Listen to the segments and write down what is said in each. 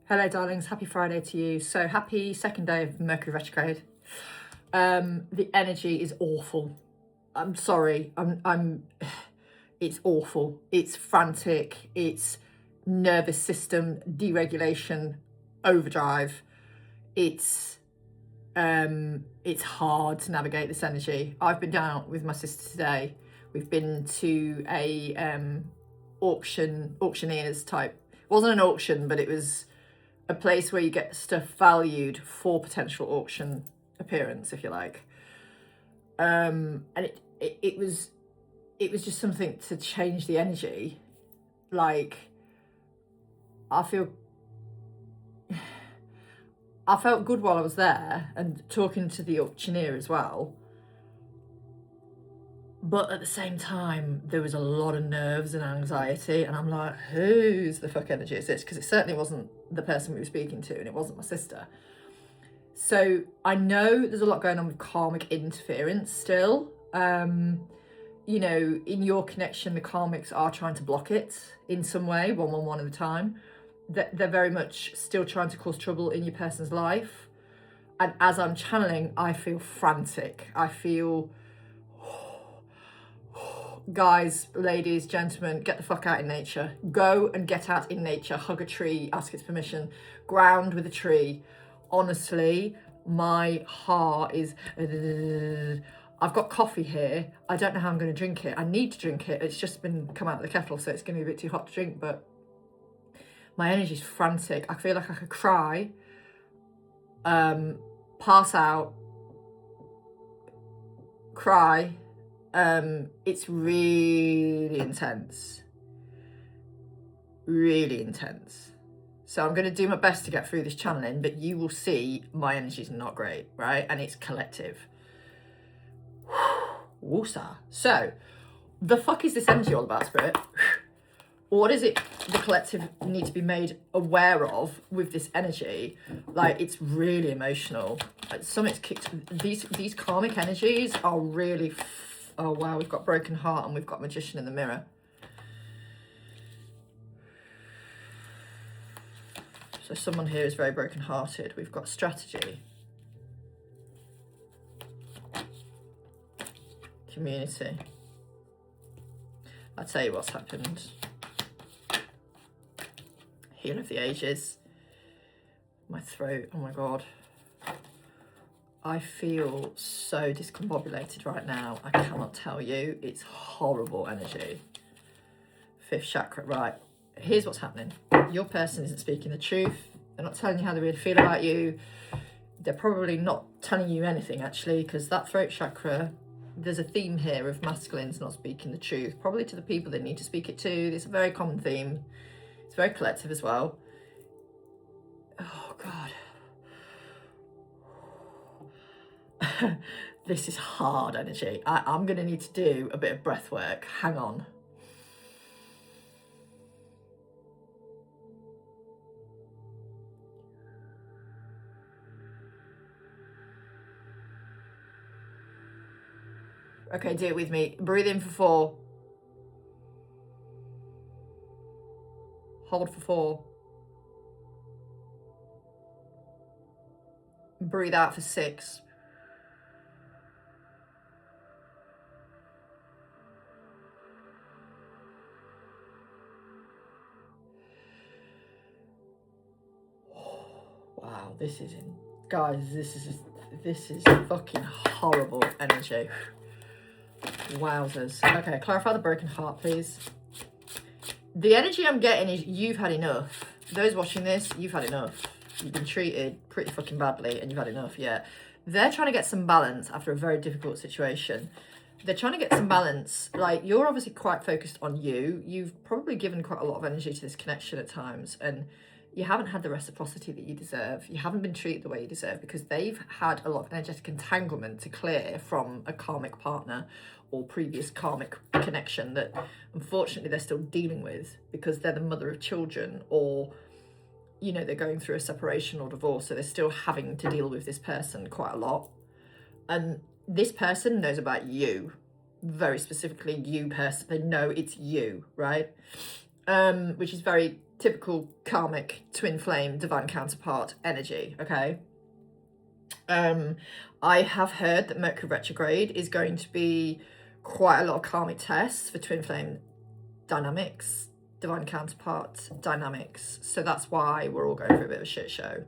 Hello darlings, happy Friday to you. So happy second day of Mercury Retrograde. The energy is awful. I'm sorry, it's awful. It's frantic, it's nervous system deregulation, overdrive. It's hard to navigate this energy. I've been down with my sister today. We've been to a auctioneers type. It wasn't an auction, but it was a place where you get stuff valued for potential auction appearance, if you like. And it was just something to change the energy. Like, I felt good while I was there and talking to the auctioneer as well. But at the same time, there was a lot of nerves and anxiety, and I'm like, whose the fuck energy is this? Because it certainly wasn't the person we were speaking to, and it wasn't my sister. So I know there's a lot going on with karmic interference still. You know, in your connection, the karmics are trying to block it in some way, one at a time. They're very much still trying to cause trouble in your person's life. And as I'm channeling, I feel frantic. I feel... Guys, ladies, gentlemen, get the fuck out in nature. Go and get out in nature. Hug a tree, ask its permission. Ground with a tree. Honestly, my heart is... I've got coffee here. I don't know how I'm going to drink it. I need to drink it. It's just been come out of the kettle, so it's going to be a bit too hot to drink, but my energy's frantic. I feel like I could cry, pass out, cry. It's really intense. Really intense. So I'm going to do my best to get through this channeling, but you will see my energy's not great, right? And it's collective. Woosa. So, the fuck is this energy all about, Spirit? What is it the collective need to be made aware of with this energy? Like, it's really emotional. Something's kicked. These karmic energies are really... Oh, wow, we've got Broken Heart and we've got Magician in the Mirror. So someone here is very broken-hearted. We've got Strategy. Community. I'll tell you what's happened. Heal of the Ages. My throat, oh my God. I feel so discombobulated right now. I cannot tell you. It's horrible energy. Fifth chakra, right. Here's what's happening. Your person isn't speaking the truth. They're not telling you how they really feel about you. They're probably not telling you anything, actually, because that throat chakra, there's a theme here of masculines not speaking the truth, probably to the people they need to speak it to. It's a very common theme. It's very collective as well. Oh, God. This is hard energy. I'm going to need to do a bit of breath work. Hang on. Okay, do it with me. Breathe in for 4. Hold for 4. Breathe out for 6. Wow, this is in, guys, this is fucking horrible energy. Wowzers. Okay, clarify the broken heart, please. The energy I'm getting is you've had enough. Those watching this, you've had enough. You've been treated pretty fucking badly and you've had enough, yeah. They're trying to get some balance after a very difficult situation. They're trying to get some balance. Like, you're obviously quite focused on you. You've probably given quite a lot of energy to this connection at times, and you haven't had the reciprocity that you deserve. You haven't been treated the way you deserve because they've had a lot of energetic entanglement to clear from a karmic partner or previous karmic connection that unfortunately they're still dealing with because they're the mother of children, or, you know, they're going through a separation or divorce, so they're still having to deal with this person quite a lot. And this person knows about you, very specifically you person. They know it's you, right? which is very typical karmic twin flame divine counterpart energy, okay? I have heard that Mercury Retrograde is going to be quite a lot of karmic tests for twin flame dynamics, divine counterpart dynamics. So that's why we're all going through a bit of a shit show.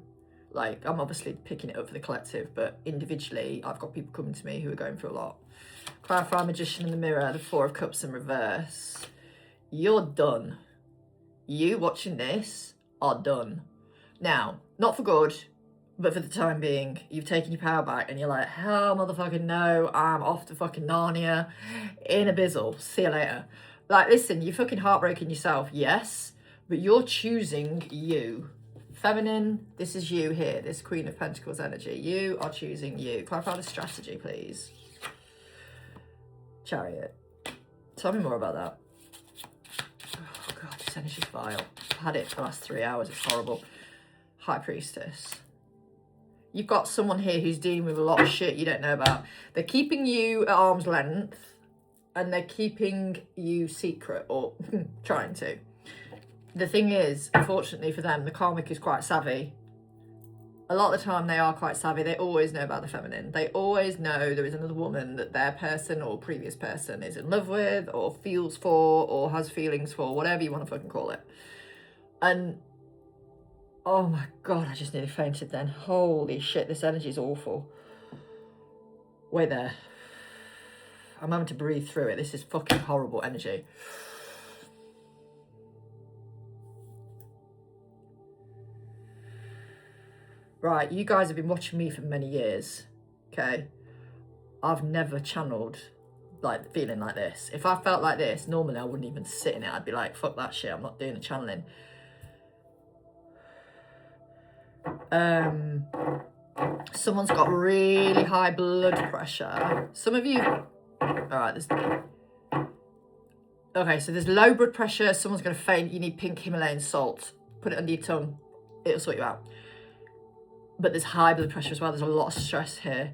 Like, I'm obviously picking it up for the collective, but individually, I've got people coming to me who are going through a lot. Clarify Magician in the Mirror, the Four of Cups in reverse. You're done. You watching this are done. Now, not for good, but for the time being, you've taken your power back and you're like, hell motherfucking no, I'm off to fucking Narnia in a bizzle. See you later. Like, listen, you're fucking heartbreaking yourself, yes, but you're choosing you. Feminine, this is you here, this Queen of Pentacles energy. You are choosing you. Clarify the strategy, please. Chariot. Tell me more about that. Oh God, this energy's vile. I've had it for the last 3 hours, it's horrible. High Priestess. You've got someone here who's dealing with a lot of shit you don't know about. They're keeping you at arm's length and they're keeping you secret, or trying to. The thing is, unfortunately for them, the karmic is quite savvy. A lot of the time they are quite savvy. They always know about the feminine. They always know there is another woman that their person or previous person is in love with or feels for or has feelings for, whatever you want to fucking call it. And oh my God, I just nearly fainted then. Holy shit, this energy is awful. Wait there. I'm having to breathe through it. This is fucking horrible energy. Right, you guys have been watching me for many years, okay? I've never channeled like feeling like this. If I felt like this, normally I wouldn't even sit in it. I'd be like, fuck that shit, I'm not doing the channeling. Someone's got really high blood pressure. Some of you, all right, okay, so there's low blood pressure, someone's gonna faint, you need pink Himalayan salt. Put it under your tongue, it'll sort you out. But there's high blood pressure as well, there's a lot of stress here.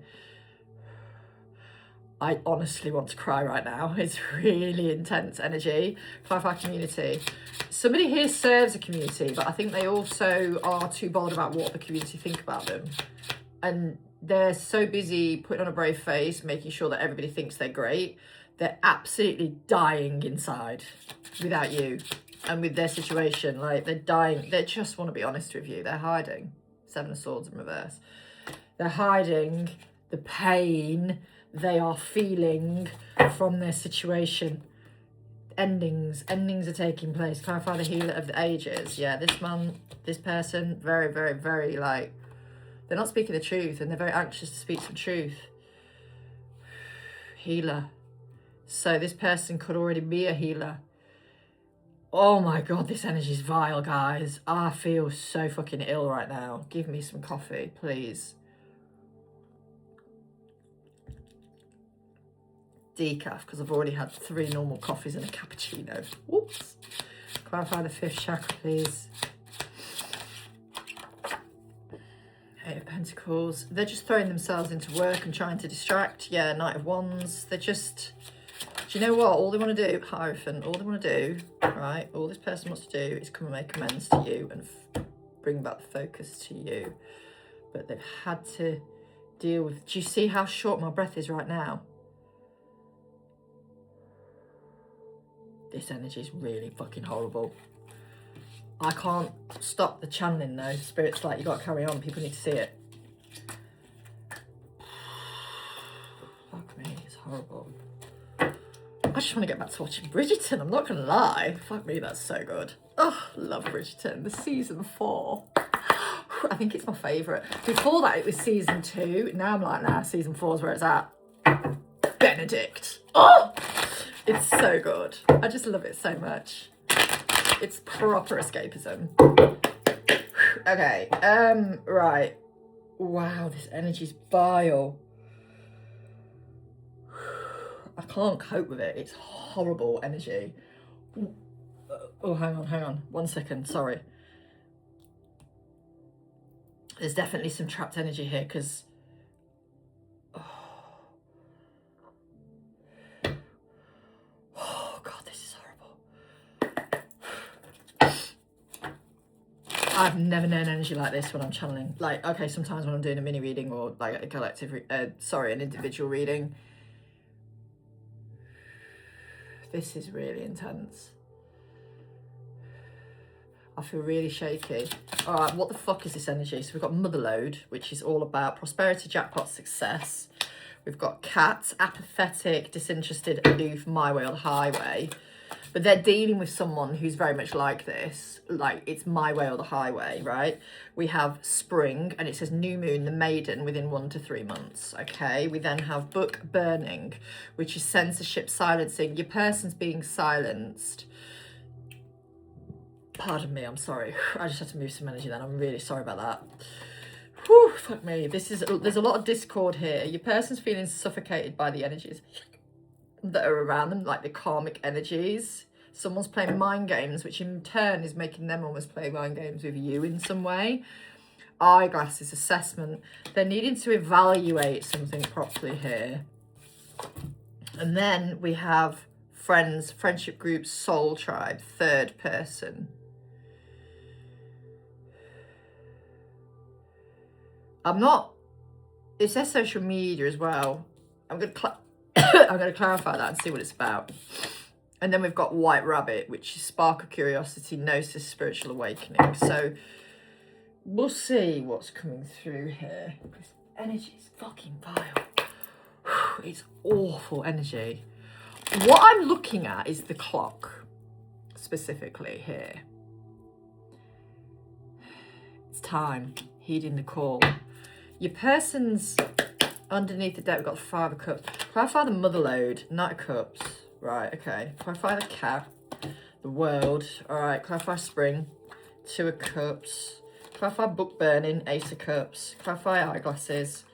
I honestly want to cry right now. It's really intense energy. Clarify community. Somebody here serves a community, but I think they also are too bothered about what the community think about them. And they're so busy putting on a brave face, making sure that everybody thinks they're great. They're absolutely dying inside without you and with their situation. Like, they're dying. They just want to be honest with you. They're hiding. Seven of Swords in reverse. They're hiding the pain they are feeling from their situation. Endings are taking place. Clarify the Healer of the Ages. Yeah, this man, this person, very, very, very, like, they're not speaking the truth and they're very anxious to speak some truth. Healer. So this person could already be a healer. Oh my God, this energy is vile, guys. I feel so fucking ill right now. Give me some coffee, please. Decaf, because I've already had 3 normal coffees and a cappuccino. Whoops. Clarify the 5th chakra, please. 8 of Pentacles. They're just throwing themselves into work and trying to distract. Yeah, Knight of Wands. They're just... Do you know what? All they want to do, Hierophant, all they want to do, right, all this person wants to do is come and make amends to you and bring back the focus to you. But they've had to deal with... Do you see how short my breath is right now? This energy is really fucking horrible. I can't stop the channeling though. Spirit's like, you got to carry on. People need to see it. Fuck me, it's horrible. I just want to get back to watching Bridgerton. I'm not going to lie. Fuck me, that's so good. Oh, love Bridgerton. The season 4. I think it's my favourite. Before that, it was season 2. Now I'm like, nah, season 4 is where it's at. Benedict. Oh! It's so good. I just love it so much. It's proper escapism. Okay, right. Wow, this energy's vile. I can't cope with it. It's horrible energy. Oh, hang on. 1 second, sorry. There's definitely some trapped energy here because... Oh God, this is horrible. never known energy like this when I'm channeling. Like, okay, sometimes when I'm doing a mini reading or like a collective, an individual reading. This is really intense. I feel really shaky. All right, what the fuck is this energy? So we've got Motherload, which is all about prosperity, jackpot, success. We've got Cat, apathetic, disinterested, aloof, my way or the highway. But they're dealing with someone who's very much like this. Like, it's my way or the highway, right? We have Spring, and it says New Moon, the Maiden, within 1 to 3 months, okay? We then have Book Burning, which is censorship, silencing. Your person's being silenced. Pardon me, I'm sorry. I just had to move some energy then. I'm really sorry about that. Whew, fuck me. There's a lot of discord here. Your person's feeling suffocated by the energies that are around them, like the karmic energies. Someone's playing mind games, which in turn is making them almost play mind games with you in some way. Eyeglasses, assessment. They're needing to evaluate something properly here. And then we have friends, friendship groups, soul tribe, third person. It says social media as well. I'm going to clarify that and see what it's about. And then we've got White Rabbit, which is spark of curiosity, gnosis, spiritual awakening. So we'll see what's coming through here. This energy is fucking vile. It's awful energy. What I'm looking at is the clock, specifically here. It's time, heeding the call. Your person's underneath the deck. We've got the Five of Cups. Clarify the Motherload, Knight of Cups. Right, okay. Clarify the Cat, the World. All right, clarify Spring, Two of Cups. Clarify Book Burning, Ace of Cups. Clarify Eyeglasses,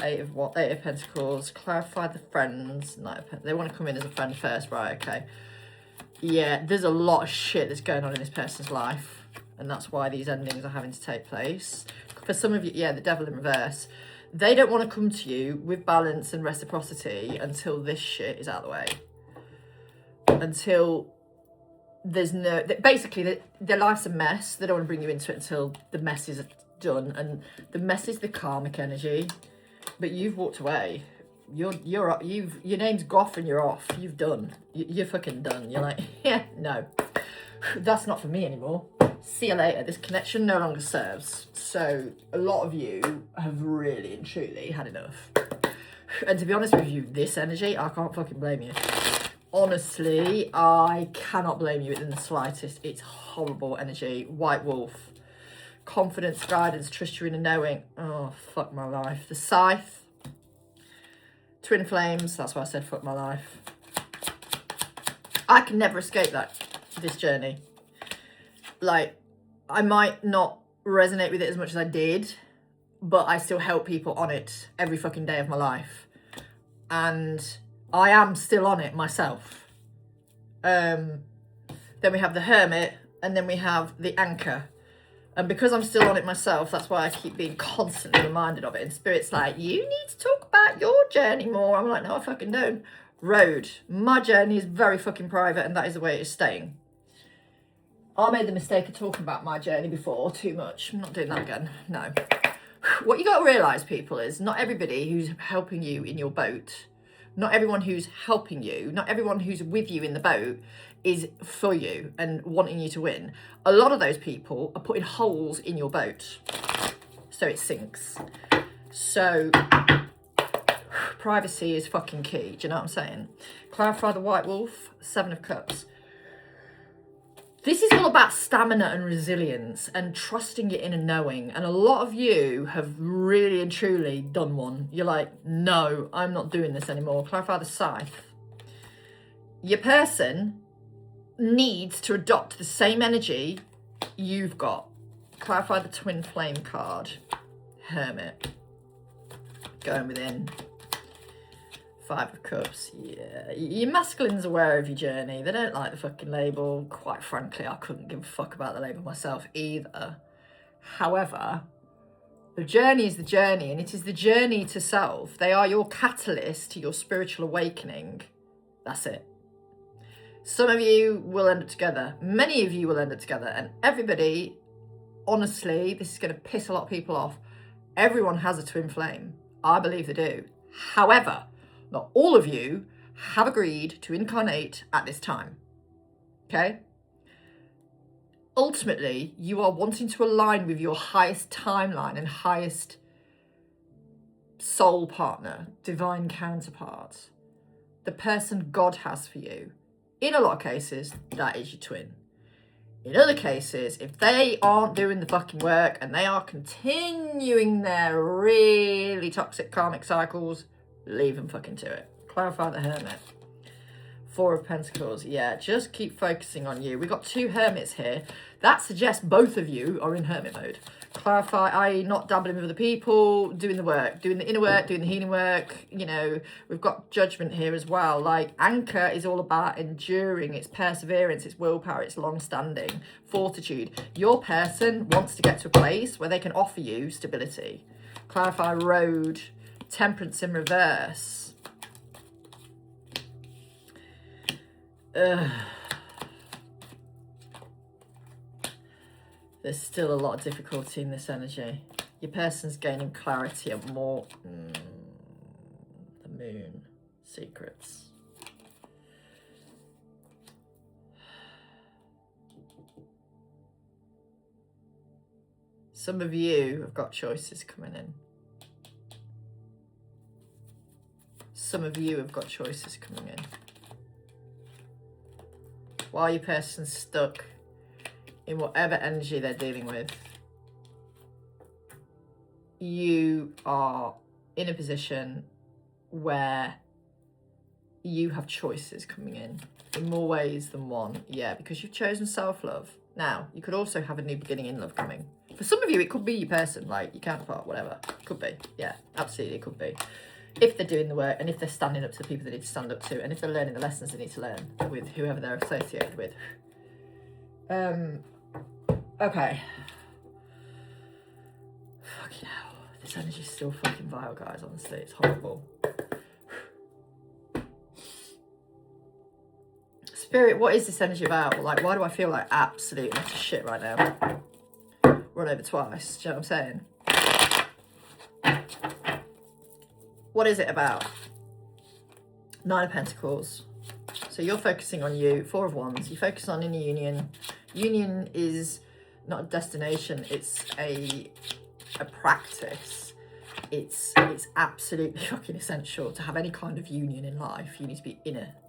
Eight of Pentacles. Clarify the Friends, Knight of Pentacles. They want to come in as a friend first, right? Okay. Yeah, there's a lot of shit that's going on in this person's life, and that's why these endings are having to take place. For some of you, yeah, the Devil in reverse. They don't want to come to you with balance and reciprocity until this shit is out of the way. Until there's no... Basically, their life's a mess. They don't want to bring you into it until the mess is done. And the mess is the karmic energy. But you've walked away. Your name's Goff and you're off. You've done. You're fucking done. You're like, yeah, no. That's not for me anymore. See you later. This connection no longer serves. So a lot of you have really and truly had enough. And to be honest with you, this energy, I can't fucking blame you. Honestly, I cannot blame you in the slightest. It's horrible energy. White Wolf. Confidence, guidance, trust your inner knowing. Oh, fuck my life. The Scythe. Twin Flames. That's why I said fuck my life. I can never escape this journey. Like, I might not resonate with it as much as I did, but I still help people on it every fucking day of my life. And I am still on it myself. Then we have the Hermit, and then we have the Anchor. And because I'm still on it myself, that's why I keep being constantly reminded of it. And Spirit's like, you need to talk about your journey more. I'm like, no, I fucking don't. Road. My journey is very fucking private, and that is the way it is staying. I made the mistake of talking about my journey before too much. I'm not doing that again. No. What you got to realise, people, is not everybody who's helping you in your boat, not everyone who's helping you, not everyone who's with you in the boat is for you and wanting you to win. A lot of those people are putting holes in your boat so it sinks. So privacy is fucking key. Do you know what I'm saying? Clarify the White Wolf, Seven of Cups. This is all about stamina and resilience and trusting your inner knowing. And a lot of you have really and truly done one. You're like, no, I'm not doing this anymore. Clarify the Scythe. Your person needs to adopt the same energy you've got. Clarify the Twin Flame card. Hermit. Going within. Five of Cups, yeah. Your masculine's aware of your journey. They don't like the fucking label. Quite frankly, I couldn't give a fuck about the label myself either. However, the journey is the journey, and it is the journey to self. They are your catalyst to your spiritual awakening. That's it. Some of you will end up together. Many of you will end up together, and everybody honestly, this is going to piss a lot of people off. Everyone has a twin flame. I believe they do. However, not all of you have agreed to incarnate at this time. Okay? Ultimately, you are wanting to align with your highest timeline and highest soul partner, divine counterpart, the person God has for you. In a lot of cases, that is your twin. In other cases, if they aren't doing the fucking work and they are continuing their really toxic karmic cycles, leave them fucking to it. Clarify the Hermit. Four of Pentacles. Yeah, just keep focusing on you. We've got two Hermits here. That suggests both of you are in Hermit mode. Clarify, i.e. not dabbling with other people, doing the work, doing the inner work, doing the healing work. You know, we've got Judgment here as well. Like, Anchor is all about enduring. It's perseverance, it's willpower, it's long-standing, fortitude. Your person wants to get to a place where they can offer you stability. Clarify, Road. Temperance in reverse. There's still a lot of difficulty in this energy. Your person's gaining clarity and more. The Moon. Secrets. Some of you have got choices coming in. Some of you have got choices coming in. While your person's stuck in whatever energy they're dealing with, you are in a position where you have choices coming in more ways than one. Yeah, because you've chosen self-love. Now, you could also have a new beginning in love coming. For some of you, it could be your person, like your counterpart, whatever. Could be. Yeah, absolutely, it could be. If they're doing the work and if they're standing up to the people they need to stand up to and if they're learning the lessons they need to learn with whoever they're associated with. Okay. Fucking hell. This energy's still fucking vile, guys, honestly. It's horrible. Spirit, what is this energy about? Like, why do I feel like absolute utter shit right now? Run over twice. Do you know what I'm saying? What is it about? Nine of Pentacles. So you're focusing on you. Four of Wands. You focus on inner union. Union is not a destination. It's a practice. It's absolutely fucking essential to have any kind of union in life. You need to be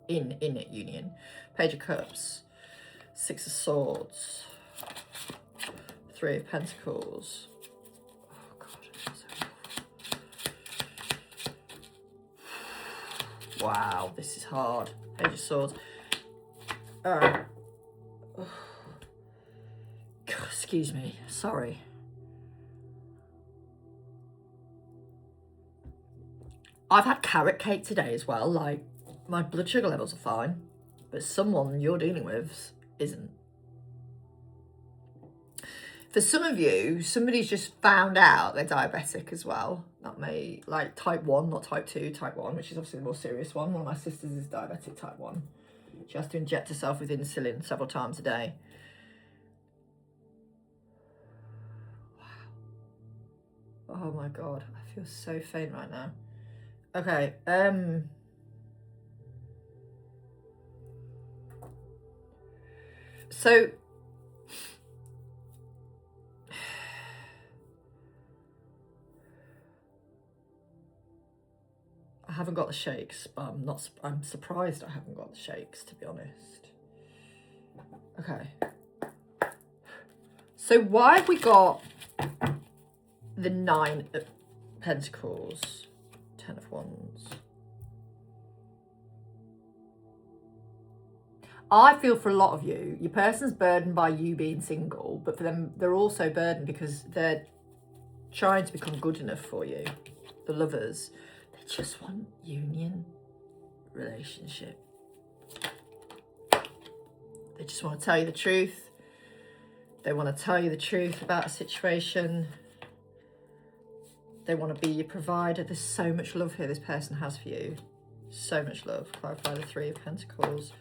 in union. Page of Cups. Six of Swords. Three of Pentacles. Wow, this is hard. Page of Swords. God, excuse me. Sorry. I've had carrot cake today as well. Like, my blood sugar levels are fine, but someone you're dealing with isn't. For some of you, somebody's just found out they're diabetic as well. Not me, like type 1, not type 2, type 1, which is obviously the more serious one. One of my sisters is diabetic type 1. She has to inject herself with insulin several times a day. Wow. Oh my God, I feel so faint right now. Okay, so I haven't got the shakes, but I'm surprised I haven't got the shakes, to be honest. Okay. So why have we got the Nine of Pentacles, Ten of Wands? I feel for a lot of you, your person's burdened by you being single, but for them, they're also burdened because they're trying to become good enough for you, the lovers. They just want union, relationship. They just want to tell you the truth. They want to tell you the truth about a situation. They want to be your provider. There's so much love here this person has for you. So much love. Clarify the Three of Pentacles,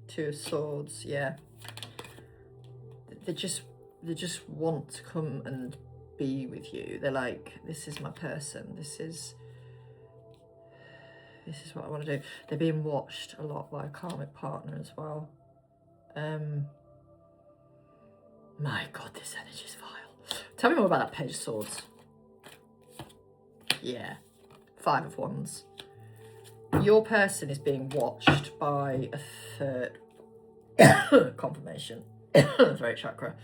Two of Swords. Yeah. They just they just want to come and be with you. They're like, this is my person. This is what I want to do. They're being watched a lot by a karmic partner as well. My God, this energy's vile. Tell me more about that Page of Swords. Yeah. 5 of Wands. Your person is being watched by a third confirmation. Throat chakra.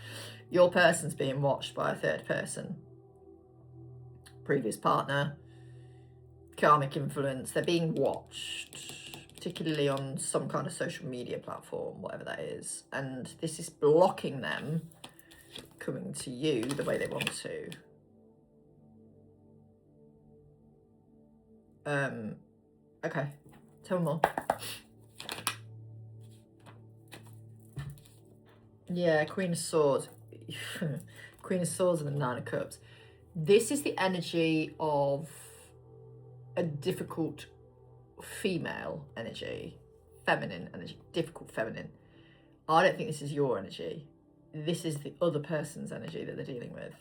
Your person's being watched by a third person. Previous partner. Karmic influence. They're being watched, particularly on some kind of social media platform, whatever that is. And this is blocking them coming to you the way they want to. Okay, tell me more. Yeah, Queen of Swords. Queen of Swords and the Nine of Cups. This is the energy of a difficult female energy, feminine energy, difficult feminine. I don't think this is your energy. This is the other person's energy that they're dealing with.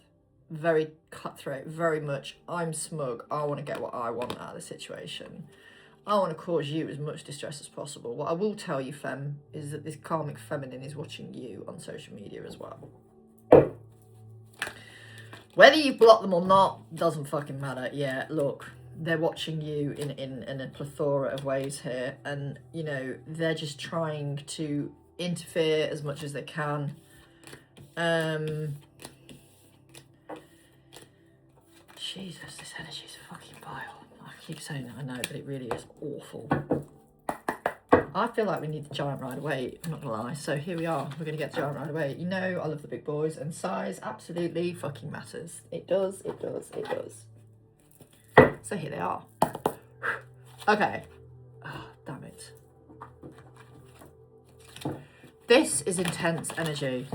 Very cutthroat, very much, I'm smug, I want to get what I want out of the situation. I want to cause you as much distress as possible. What I will tell you, femme, is that this karmic feminine is watching you on social media as well. Whether you block them or not, doesn't fucking matter. Yeah, look, they're watching you in a plethora of ways here. And, you know, they're just trying to interfere as much as they can. Jesus, this energy is fucking vile. I keep saying that, I know, but it really is awful. I feel like we need the giant right away, I'm not gonna lie. So here we are, we're gonna get the giant right away. You know, I love the big boys, and size absolutely fucking matters. It does, it does, it does. So here they are. Okay. Oh, damn it. This is intense energy.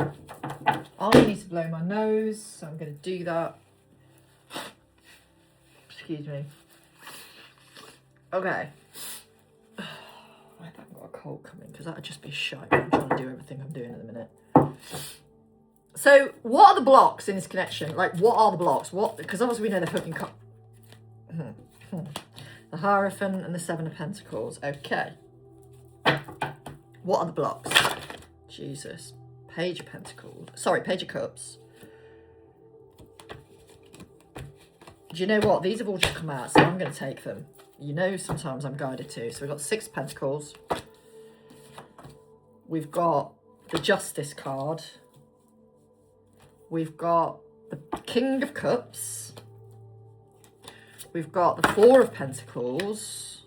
I need to blow my nose, so I'm gonna do that. Excuse me. Okay. I haven't got a cold coming because that'd just be shite. I'm trying to do everything I'm doing in a minute. So, what are the blocks in this connection? Like, what are the blocks? What? Because obviously we know they're fucking. The Hierophant and the Seven of Pentacles. Okay. What are the blocks? Jesus. Page of Pentacles. Sorry, Page of Cups. Do you know what? These have all just come out, so I'm going to take them. You know, sometimes I'm guided to. So we've got 6 of Pentacles. We've got the Justice card. We've got the King of Cups. We've got the 4 of Pentacles.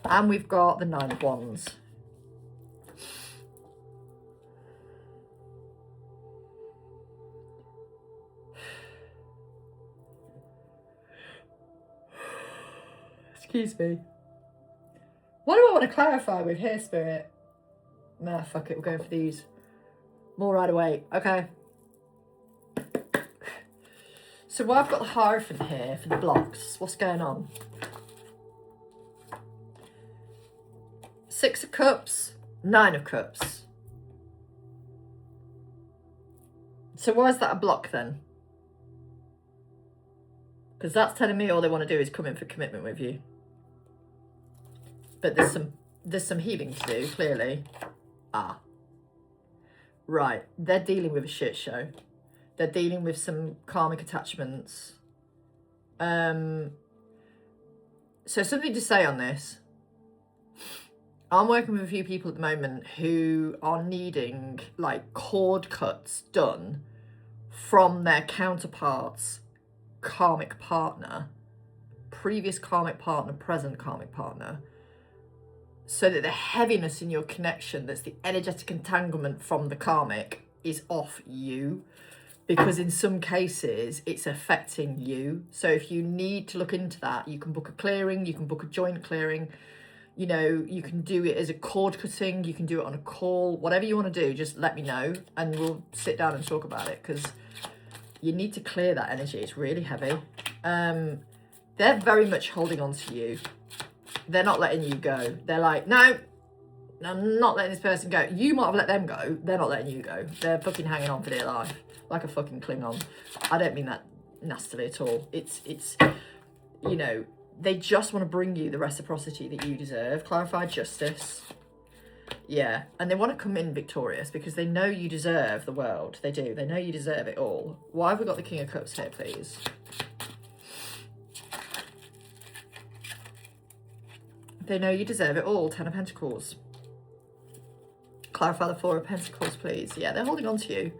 And we've got the 9 of Wands. Excuse me. What do I want to clarify with here, Spirit? Nah, fuck it, we're going for these. More right away. Okay. So I've got the Hierophant here for the blocks. What's going on? 6 of Cups, 9 of Cups. So why is that a block then? Because that's telling me all they want to do is come in for commitment with you. But there's some healing to do, clearly. Ah. Right. They're dealing with a shit show. They're dealing with some karmic attachments. So something to say on this. I'm working with a few people at the moment who are needing like cord cuts done from their counterparts' karmic partner, previous karmic partner, present karmic partner, so that the heaviness in your connection, that's the energetic entanglement from the karmic, is off you. Because in some cases, it's affecting you. So if you need to look into that, you can book a clearing, you can book a joint clearing, you know, you can do it as a cord cutting, you can do it on a call, whatever you want to do, just let me know and we'll sit down and talk about it, because you need to clear that energy. It's really heavy. They're very much holding on to you. They're not letting you go. They're like, no, I'm not letting this person go. You might have let them go. They're not letting you go. They're fucking hanging on for dear life. like a fucking Klingon. I don't mean that nastily at all. It's you know, they just want to bring you the reciprocity that you deserve. Clarified justice. Yeah, and they want to come in victorious because they know you deserve the world. They do. They know you deserve it all. Why have we got the King of Cups here, please? They know you deserve it all. 10 of Pentacles. Clarify the 4 of Pentacles, please. Yeah, they're holding on to you.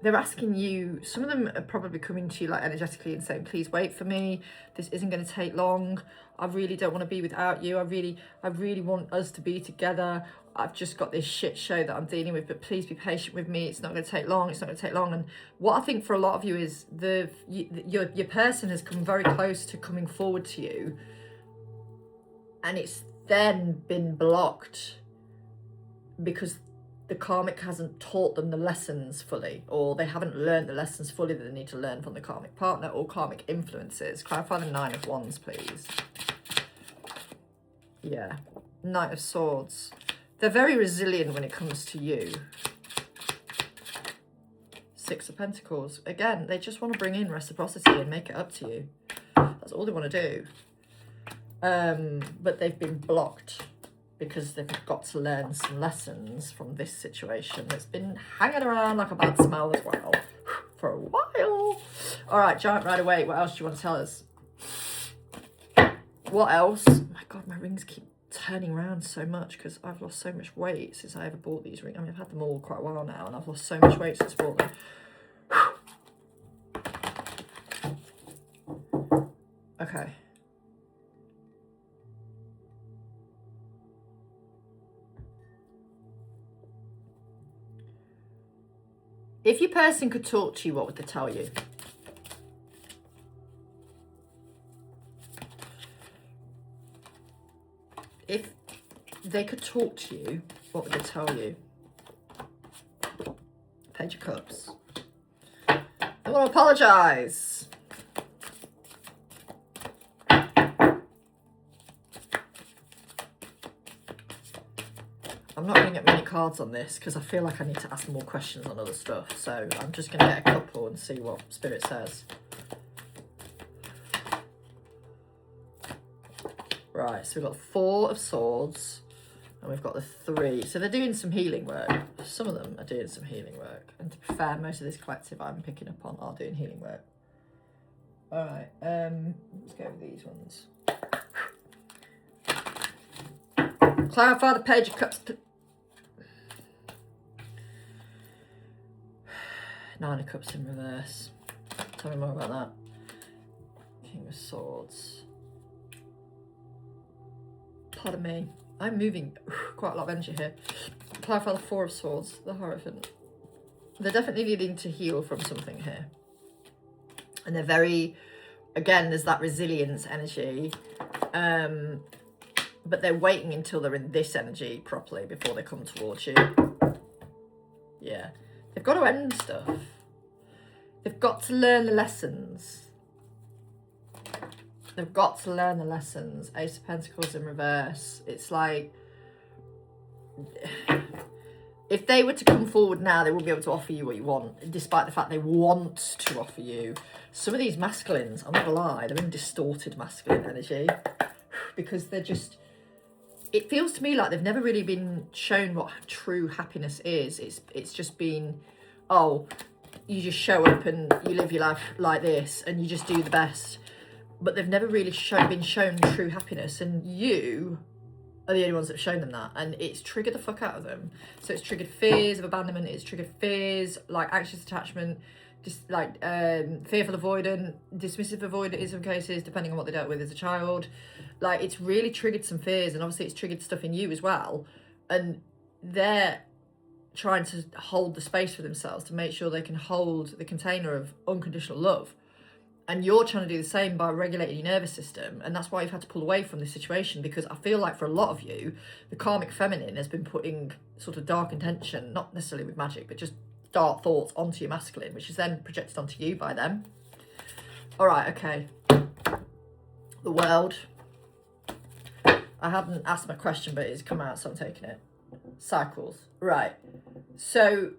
They're asking you, some of them are probably coming to you like energetically and saying, please wait for me. This isn't going to take long. I really don't want to be without you. I really want us to be together. I've just got this shit show that I'm dealing with, but please be patient with me. It's not going to take long. It's not going to take long. And what I think for a lot of you is your person has come very close to coming forward to you, and it's then been blocked because the karmic hasn't taught them the lessons fully, or they haven't learned the lessons fully that they need to learn from the karmic partner or karmic influences. Clarify the 9 of Wands, please. Yeah, Knight of Swords. They're very resilient when it comes to you. 6 of Pentacles. Again, they just want to bring in reciprocity and make it up to you. That's all they want to do. But they've been blocked because they've got to learn some lessons from this situation that's been hanging around like a bad smell as well for a while. All right, Giant Rider Waite, what else do you want to tell us? What else? Oh my God, my rings keep turning around so much because I've lost so much weight since I ever bought these rings. I mean, I've had them all quite a while now, and I've lost so much weight since I bought them. Okay. If your person could talk to you, what would they tell you? If they could talk to you, what would they tell you? Page of Cups. I want to apologise. I'm not going to get many cards on this because I feel like I need to ask more questions on other stuff. So I'm just going to get a couple and see what Spirit says. Right, so we've got 4 of Swords and we've got the 3. So they're doing some healing work. Some of them are doing some healing work. And to be fair, most of this collective I'm picking up on are doing healing work. All right, let's go with these ones. Clarify the Page of Cups. 9 of Cups in reverse. Tell me more about that. King of Swords. Pardon me. I'm moving quite a lot of energy here. Clarify the 4 of Swords. The Hierophant. They're definitely needing to heal from something here. And they're very... Again, there's that resilience energy. But they're waiting until they're in this energy properly before they come towards you. Yeah. They've got to end stuff. They've got to learn the lessons. They've got to learn the lessons. Ace of Pentacles in reverse. It's like... If they were to come forward now, they wouldn't be able to offer you what you want, despite the fact they want to offer you. Some of these masculines, I'm not gonna lie, they're in distorted masculine energy. Because they're just... It feels to me like they've never really been shown what true happiness is. It's just been, oh, you just show up and you live your life like this and you just do the best. But they've never really been shown true happiness, and you are the only ones that have shown them that, and it's triggered the fuck out of them. So it's triggered fears of abandonment, it's triggered fears like anxious attachment, just like fearful avoidant, dismissive avoidant in some cases, depending on what they dealt with as a child. Like, it's really triggered some fears, and obviously it's triggered stuff in you as well. And they're trying to hold the space for themselves to make sure they can hold the container of unconditional love. And you're trying to do the same by regulating your nervous system. And that's why you've had to pull away from this situation, because I feel like for a lot of you, the karmic feminine has been putting sort of dark intention, not necessarily with magic, but just dark thoughts onto your masculine, which is then projected onto you by them. All right, okay. The World. I hadn't asked my question, but it's come out, so I'm taking it. Cycles. Right. So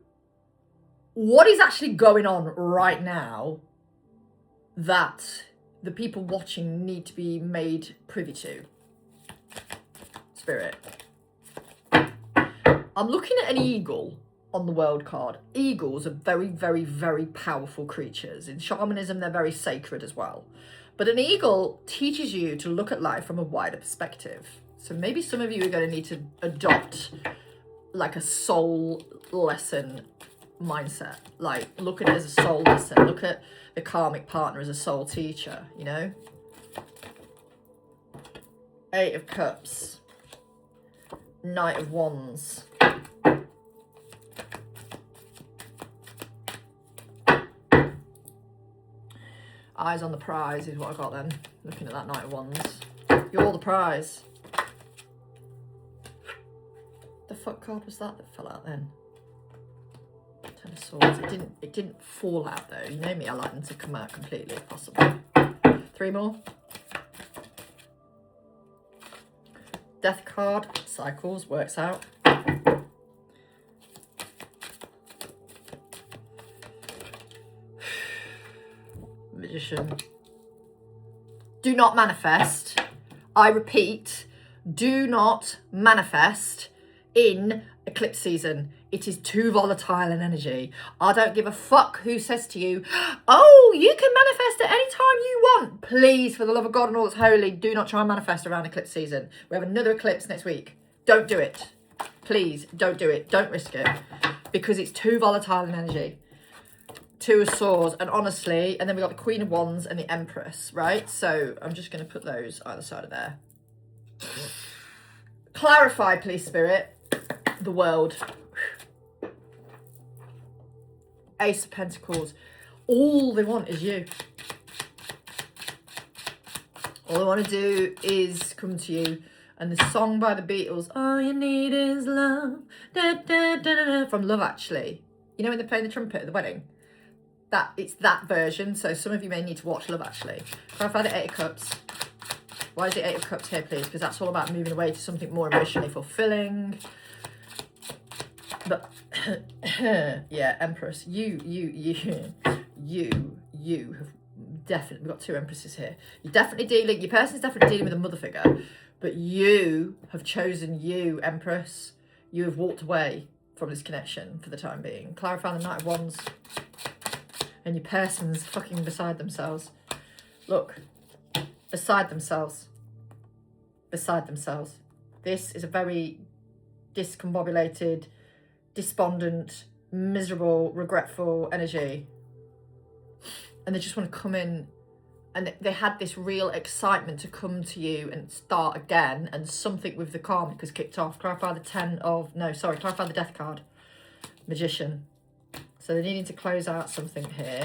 what is actually going on right now that the people watching need to be made privy to? Spirit. I'm looking at an eagle on the world card. Eagles are very, very, very powerful creatures. In shamanism, they're very sacred as well. But an eagle teaches you to look at life from a wider perspective. So maybe some of you are going to need to adopt like a soul lesson mindset. Like, look at it as a soul lesson. Look at the karmic partner as a soul teacher, you know? 8 of Cups. Knight of Wands. Eyes on the prize is what I got then. Looking at that Knight of Wands. You're the prize. The fuck card was that fell out then? 10 of Swords. It didn't fall out though. You know me, I like them to come out completely if possible. 3 more. Death card. Cycles. Works out. Magician. Do not manifest. I repeat, do not manifest in eclipse season. It is too volatile an energy. I don't give a fuck who says to you, oh, you can manifest at any time you want. Please, for the love of God and all that's holy, do not try and manifest around eclipse season. We have another eclipse next week. Don't do it. Please, don't do it. Don't risk it. Because it's too volatile an energy. 2 of Swords, and honestly, and then we got the Queen of Wands and the Empress, right? So I'm just going to put those either side of there. Clarify, please, Spirit, the world. Ace of Pentacles. All they want is you. All they want to do is come to you. And the song by the Beatles, all you need is love, da, da, da, da, da, from Love Actually. You know when they're playing the trumpet at the wedding? It's that version, so some of you may need to watch Love Actually. Clarify the 8 of Cups. Why is the 8 of Cups here, please? Because that's all about moving away to something more emotionally fulfilling. But yeah, Empress, you have definitely, we've got 2 Empresses here. You're definitely dealing, your person's definitely dealing with a mother figure, but you have chosen you, Empress. You have walked away from this connection for the time being. Clarify the Knight of Wands. And your person's fucking beside themselves. Look, beside themselves. Beside themselves. This is a very discombobulated, despondent, miserable, regretful energy. And they just want to come in, and they had this real excitement to come to you and start again, and something with the Karmic has kicked off. Clarify the clarify the Death card. Magician. So they're needing to close out something here.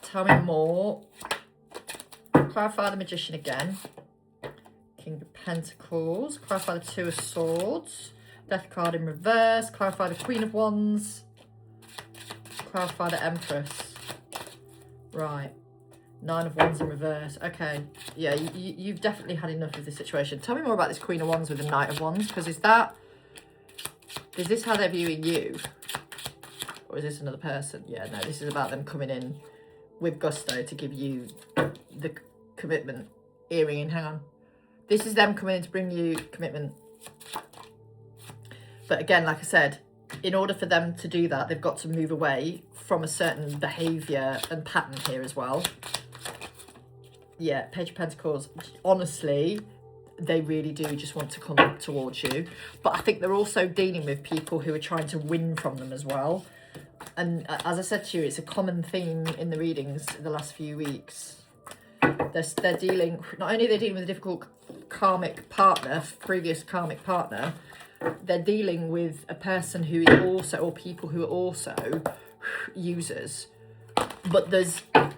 Tell me more. Clarify the Magician again. King of Pentacles. Clarify the 2 of Swords. Death card in reverse. Clarify the Queen of Wands. Clarify the Empress. Right. 9 of Wands in reverse. Okay. Yeah, you've definitely had enough of this situation. Tell me more about this Queen of Wands with the Knight of Wands. Because is this how they're viewing you? Or is this another person? Yeah, no, this is about them coming in with gusto to give you the commitment. Earring in, hang on. This is them coming in to bring you commitment. But again, like I said, in order for them to do that, they've got to move away from a certain behaviour and pattern here as well. Yeah, Page of Pentacles. Honestly, they really do just want to come towards you. But I think they're also dealing with people who are trying to win from them as well. And as I said to you, it's a common theme in the readings the last few weeks. They're dealing, not only are they dealing with a difficult karmic partner, previous karmic partner, they're dealing with a person who is also, or people who are also users. But there's a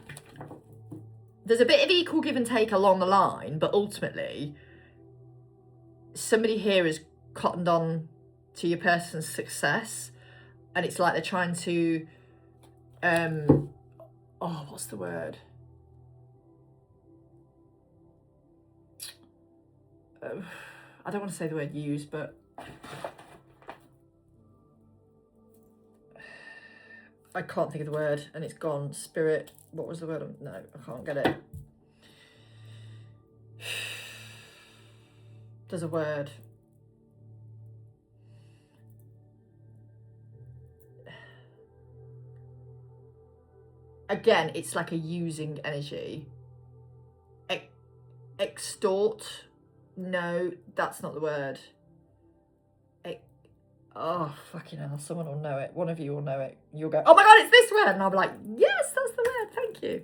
bit of equal give and take along the line, but ultimately, somebody here is cottoned on to your person's success. And it's like they're trying to, what's the word? I don't want to say the word use, but I can't think of the word and it's gone. Spirit, what was the word? No, I can't get it. There's a word. Again, it's like a using energy. Extort. No, that's not the word. Oh, fucking hell. Someone will know it. One of you will know it. You'll go, oh my God, it's this word. And I'll be like, yes, that's the word. Thank you.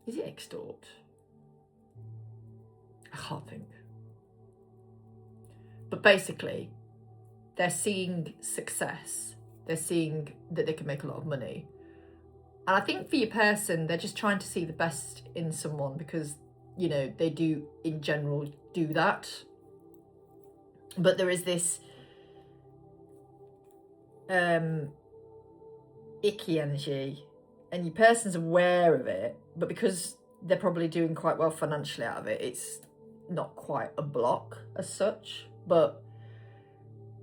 Is it extort? I can't think. But basically, they're seeing success. They're seeing that they can make a lot of money. And I think for your person, they're just trying to see the best in someone because, you know, they do in general do that. But there is this icky energy and your person's aware of it, but because they're probably doing quite well financially out of it, it's not quite a block as such. But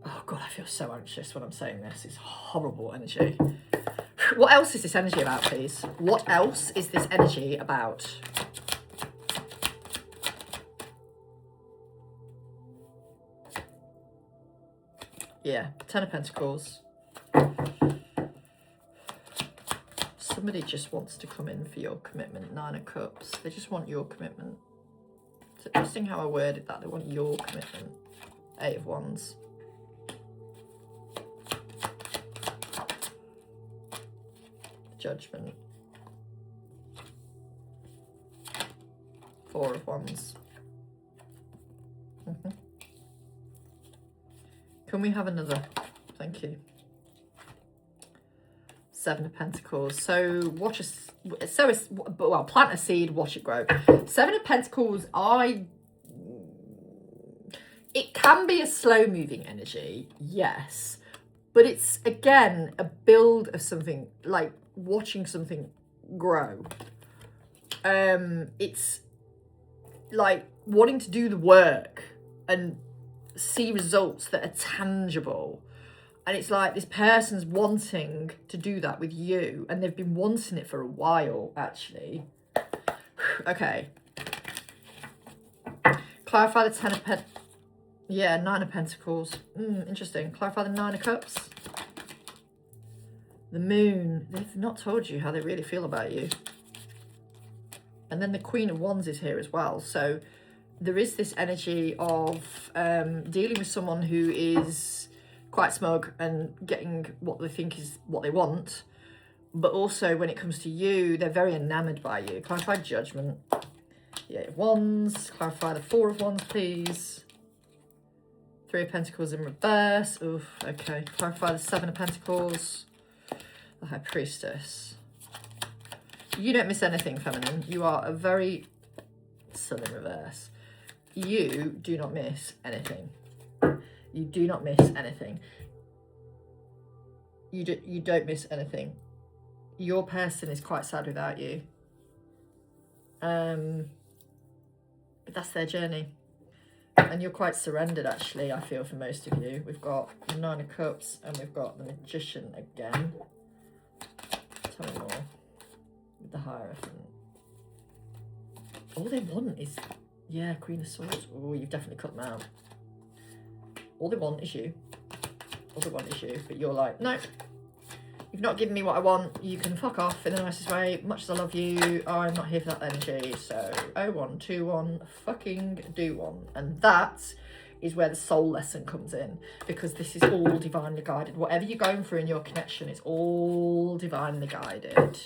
oh God, I feel so anxious when I'm saying this. It's horrible energy. What else is this energy about, please? What else is this energy about? Yeah, 10 of Pentacles. Somebody just wants to come in for your commitment. 9 of Cups. They just want your commitment. It's interesting how I worded that. They want your commitment. 8 of Wands. Judgment. 4 of Wands. Can we have another? Thank you. 7 of Pentacles. So watch well, plant a seed, watch it grow. 7 of Pentacles, it can be a slow moving energy, yes. But it's, again, a build of something, like watching something grow. It's like wanting to do the work and see results that are tangible. And it's like this person's wanting to do that with you, and they've been wanting it for a while, actually. Okay. Clarify the 10 of Pentacles. Yeah, 9 of Pentacles. Interesting. Clarify the 9 of Cups. The Moon. They've not told you how they really feel about you. And then the Queen of Wands is here as well. So there is this energy of dealing with someone who is quite smug and getting what they think is what they want. But also when it comes to you, they're very enamoured by you. Clarify Judgment. The 8 of Wands. Clarify the 4 of Wands, please. 3 of Pentacles in reverse. Oof, okay. Clarify the 7 of Pentacles. The High Priestess. You don't miss anything, feminine. You are a very Sun in reverse. You do not miss anything. You do not miss anything. You don't miss anything. Your person is quite sad without you. But that's their journey. And you're quite surrendered, actually, I feel, for most of you. We've got the 9 of Cups and we've got the Magician again. Tell me more. With the Hierophant. All they want is, yeah, Queen of Swords. Oh, you've definitely cut them out. All they want is you. All they want is you. But you're like, no, you've not given me what I want. You can fuck off in the nicest way. Much as I love you, I'm not here for that energy. So 01, 21, fucking do one. And that is where the soul lesson comes in, because this is all divinely guided. Whatever you're going through in your connection, it's all divinely guided.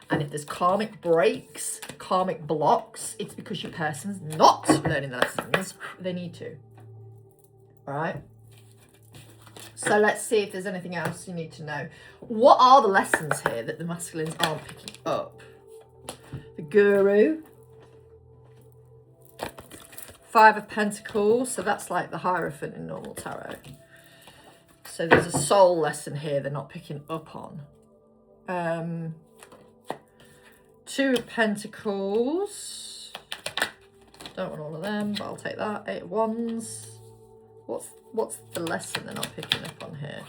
And if there's karmic breaks, karmic blocks, it's because your person's not learning the lessons they need to. All right? So let's see if there's anything else you need to know. What are the lessons here that the masculines aren't picking up? The Guru. 5 of Pentacles. So that's like the Hierophant in normal tarot. So there's a soul lesson here they're not picking up on. 2 of Pentacles. Don't want all of them, but I'll take that. 8 of Wands. What's the lesson they're not picking up on here?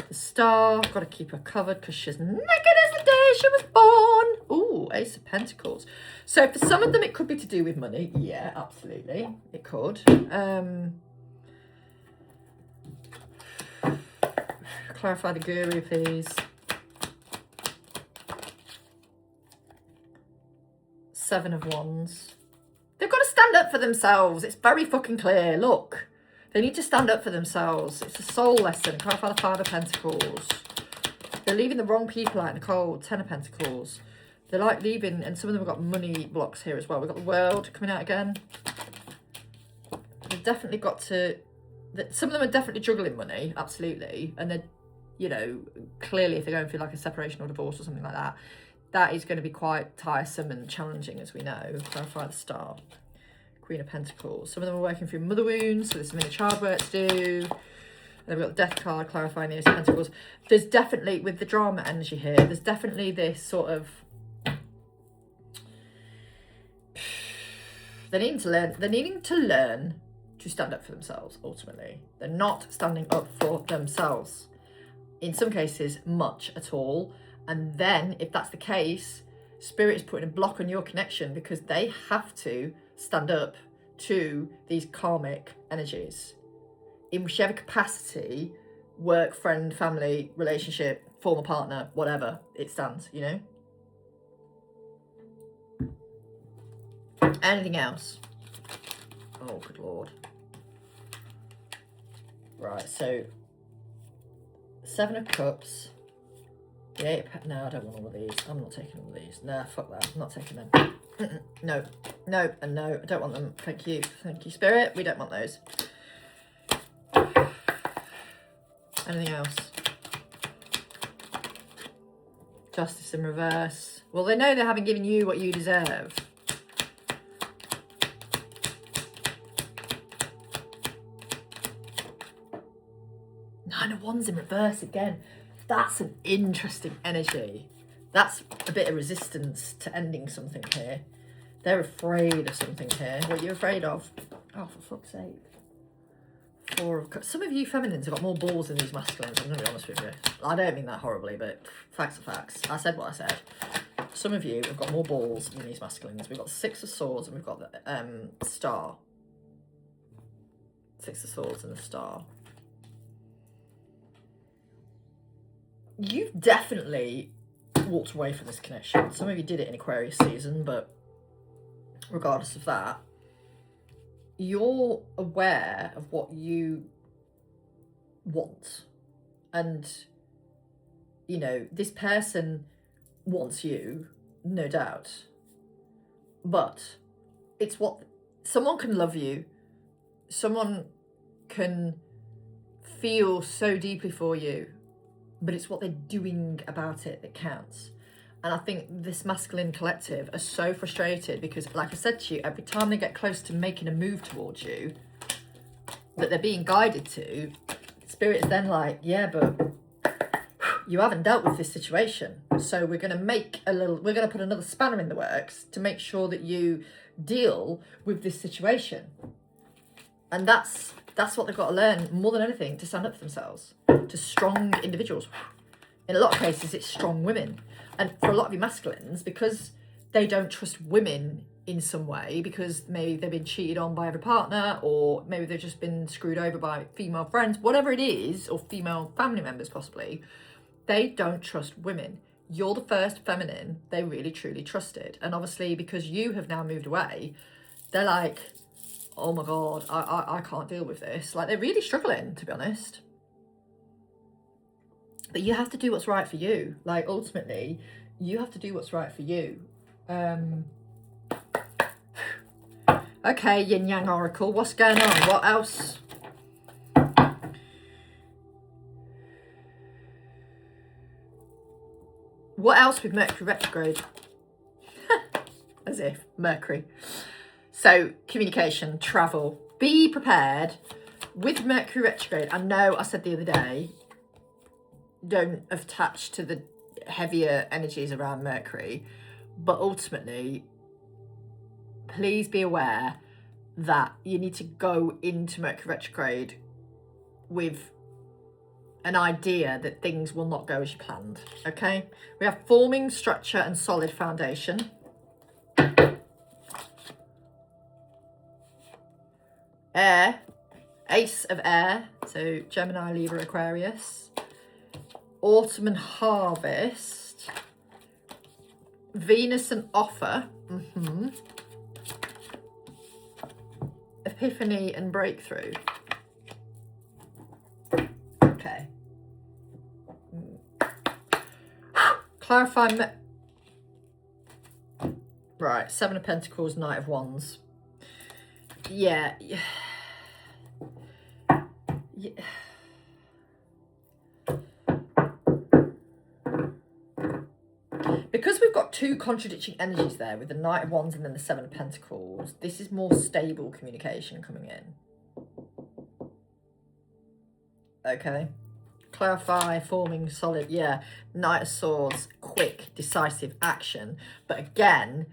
The Star, got to keep her covered because she's naked as the day she was born. Ooh, Ace of Pentacles. So for some of them, it could be to do with money. Yeah, absolutely, it could. Clarify the Guru, please. Seven of Wands. They've got to stand up for themselves. It's very fucking clear. Look, they need to stand up for themselves. It's a soul lesson. Clarify the Five of Pentacles. They're leaving the wrong people out in the cold. Ten of Pentacles. They're like leaving, and some of them have got money blocks here as well. We've got the World coming out again. They've definitely got to... Some of them are definitely juggling money, absolutely. And they're, you know, clearly if they're going through like a separation or divorce or something like that, that is going to be quite tiresome and challenging, as we know. Clarify the Star. Queen of Pentacles. Some of them are working through mother wounds, so there's some inner child work to do. And then we've got the Death card, clarifying the Ace of Pentacles. There's definitely, with the drama energy here, there's definitely this sort of... They're needing to learn to stand up for themselves, ultimately. They're not standing up for themselves. In some cases, much at all. And then, if that's the case, Spirit is putting a block on your connection because they have to stand up to these karmic energies. In whichever capacity, work, friend, family, relationship, former partner, whatever it stands, you know? Anything else? Oh, good Lord. Right, so... Seven of Cups... Yeah, no, I don't want all of these. I'm not taking all of these. Nah, fuck that. I'm not taking them. No, no, and no. I don't want them. Thank you. Thank you, Spirit. We don't want those. Anything else? Justice in reverse. Well, they know they haven't given you what you deserve. Nine of Wands in reverse again. That's an interesting energy. That's a bit of resistance to ending something here. They're afraid of something here. What are you afraid of? Oh, for fuck's sake. Four of Cups. Some of you feminines have got more balls than these masculines, I'm going to be honest with you. I don't mean that horribly, but facts are facts. I said what I said. Some of you have got more balls than these masculines. We've got the Six of Swords and we've got the Star. Six of Swords and the Star. You've definitely walked away from this connection. Some of you did it in Aquarius season, but regardless of that, you're aware of what you want. And, you know, this person wants you, no doubt. But it's what... Someone can love you. Someone can feel so deeply for you. But it's what they're doing about it that counts. And I think this masculine collective are so frustrated because, like I said to you, every time they get close to making a move towards you that they're being guided to, Spirit is then like, yeah, but you haven't dealt with this situation. So we're going to put another spanner in the works to make sure that you deal with this situation. And that's what they've got to learn more than anything, to stand up for themselves, to strong individuals. In a lot of cases, it's strong women. And for a lot of you masculines, because they don't trust women in some way, because maybe they've been cheated on by every partner, or maybe they've just been screwed over by female friends, whatever it is, or female family members possibly, they don't trust women. You're the first feminine they really truly trusted. And obviously, because you have now moved away, they're like, oh my God, I can't deal with this. Like, they're really struggling, to be honest. But you have to do what's right for you. Like, ultimately, you have to do what's right for you. Okay, Yin Yang Oracle, what's going on? What else? What else with Mercury Retrograde? As if, Mercury. So, communication, travel. Be prepared. With Mercury Retrograde, I know I said the other day, don't attach to the heavier energies around Mercury, but ultimately, please be aware that you need to go into Mercury Retrograde with an idea that things will not go as you planned, okay? We have forming, structure, and solid foundation. Air, ace of air, so Gemini, Libra, Aquarius. Autumn and harvest. Venus and offer. Epiphany and breakthrough. Okay. Clarify. Right, Seven of Pentacles, Knight of Wands. Yeah. Because we've got two contradicting energies there with the Knight of Wands and then the Seven of Pentacles, this is more stable communication coming in. Okay. Clarify, forming, solid, yeah. Knight of Swords, quick, decisive action. But again,